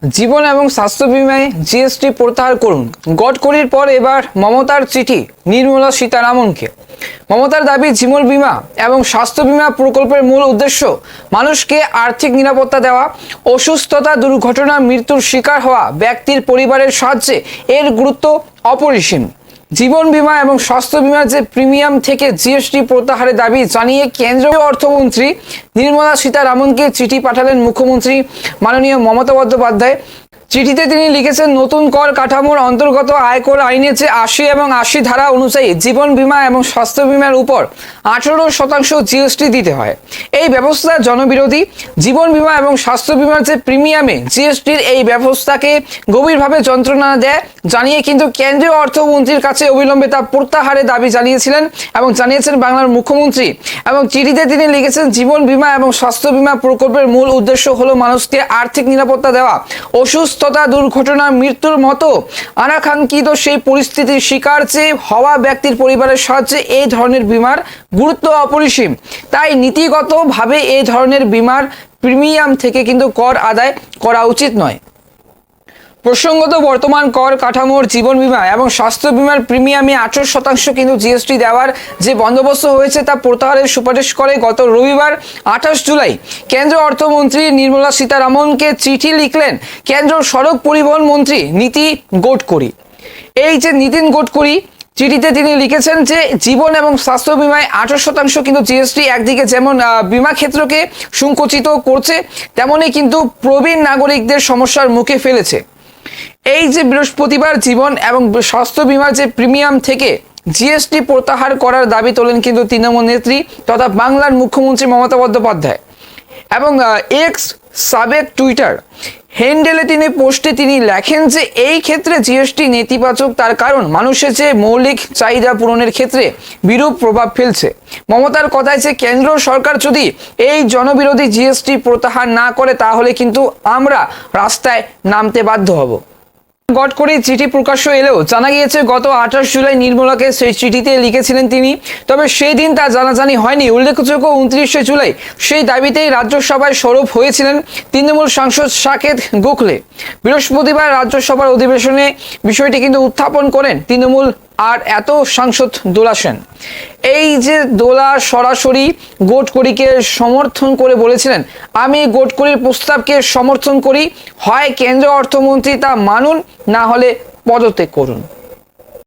জীবন এবং স্বাস্থ্য বিমায় জিএসটি প্রত্যাহার করুন। গডকরির পর এবার মমতার চিঠি নির্মলা সীতারামনকে। মমতার দাবি, জীবন বীমা এবং স্বাস্থ্য বীমা প্রকল্পের মূল উদ্দেশ্য মানুষকে আর্থিক নিরাপত্তা দেওয়া। অসুস্থতা, দুর্ঘটনা, মৃত্যুর শিকার হওয়া ব্যক্তির পরিবারের সাহায্যে এর গুরুত্ব অপরিসীম। জীবন বীমা এবং স্বাস্থ্য বীমার যে প্রিমিয়াম থেকে জিএসটি প্রত্যাহারের দাবি জানিয়ে কেন্দ্রীয় অর্থমন্ত্রী নির্মলা সীতারামনকে চিঠি পাঠালেন মুখ্যমন্ত্রী মাননীয় মমতা বন্দ্যোপাধ্যায়। চিঠিতে তিনি লিখেছেন, নতুন কর কাঠামোর অন্তর্গত আয়কর আইনের যে ৮০ এবং ৮০ ধারা অনুযায়ী জীবন বীমা এবং স্বাস্থ্য বীমার উপর 18% জিএসটি দিতে হয়। এই ব্যবস্থা জনবিরোধী। জীবন বীমা এবং স্বাস্থ্য বীমার যে প্রিমিয়ামে জিএসটির এই ব্যবস্থাকে গভীরভাবে যন্ত্রণা দেয় জানিয়ে কিন্তু কেন্দ্রীয় অর্থমন্ত্রীর কাছে অবিলম্বে তা প্রত্যাহারের দাবি জানিয়েছিলেন এবং জানিয়েছেন বাংলার মুখ্যমন্ত্রী। এবং চিঠিতে তিনি লিখেছেন, জীবন বীমা এবং স্বাস্থ্য বীমা প্রকল্পের মূল উদ্দেশ্য হলো মানুষকে আর্থিক নিরাপত্তা দেওয়া। অসুস্থতা, দুর্ঘটনা, মৃত্যুর মতো অনাকাঙ্ক্ষিত সেই পরিস্থিতির শিকার যে হওয়া ব্যক্তির পরিবারের সাহায্যে এই ধরনের বীমার গুরুত্ব অপরিসীম। তাই নীতিগতভাবে এই ধরনের বীমার প্রিমিয়াম থেকে কিন্তু কর আদায় করা উচিত নয়। প্রসঙ্গত, বর্তমান কর কাঠামোর জীবন বীমা এবং স্বাস্থ্য বীমার প্রিমিয়ামে 18% কিন্তু জিএসটি দেওয়ার যে বন্দোবস্ত হয়েছে তা প্রত্যাহারের সুপারিশ করে গত রবিবার 28 জুলাই কেন্দ্রীয় অর্থমন্ত্রী নির্মলা সীতারামনকে চিঠি লিখলেন কেন্দ্র সড়ক পরিবহন মন্ত্রী নীতিন গডকরি। এই যে নীতিন গডকরি, চিঠিতে তিনি লিখেছেন যে জীবন এবং স্বাস্থ্য বীমায় 18% কিন্তু জিএসটি একদিকে যেমন বীমা ক্ষেত্রকে সংকুচিত করছে, তেমনই কিন্তু প্রবীণ নাগরিকদের সমস্যার মুখে ফেলেছে। এই যে বৃহস্পতিবার জীবন এবং স্বাস্থ্য বীমার যে প্রিমিয়াম থেকে জিএসটি প্রত্যাহার করার দাবি তোলেন কিন্তু তৃণমূল নেত্রী তথা বাংলার মুখ্যমন্ত্রী মমতা বন্দ্যোপাধ্যায়। এবং এক্স সাবেক টুইটার হ্যান্ডেলে তিনি পোস্টে তিনি লেখেন যে এই ক্ষেত্রে জিএসটি নেতিবাচক, তার কারণ মানুষের যে মৌলিক চাহিদা পূরণের ক্ষেত্রে বিরূপ প্রভাব ফেলছে। মমতার কথায় যে কেন্দ্র সরকার যদি এই জনবিরোধী জিএসটি প্রত্যাহার না করে তাহলে কিন্তু আমরা রাস্তায় নামতে বাধ্য হব। গডকরির চিঠি প্রকাশ্য এলেও জানা গিয়েছে গত 28 জুলাই নির্মলাকে সেই চিঠিতে লিখেছিলেন তিনি, তবে সেই দিন তা জানাজানি হয়নি। উল্লেখযোগ্য 29 জুলাই সেই দাবিতেই রাজ্যসভায় সরব হয়েছিলেন তৃণমূল সাংসদ সাকেত গোখলে। বৃহস্পতিবার রাজ্যসভার অধিবেশনে বিষয়টি কিন্তু উত্থাপন করেন তৃণমূল আর এত সাংসদ দোলা সেন। এই যে দোলা সরাসরি গডকরিকে সমর্থন করে বলেছিলেন, আমি গডকরির প্রস্তাবকে সমর্থন করি, হয় কেন্দ্রীয় অর্থমন্ত্রী তা মানুন, না হলে পদত্যাগ করুন।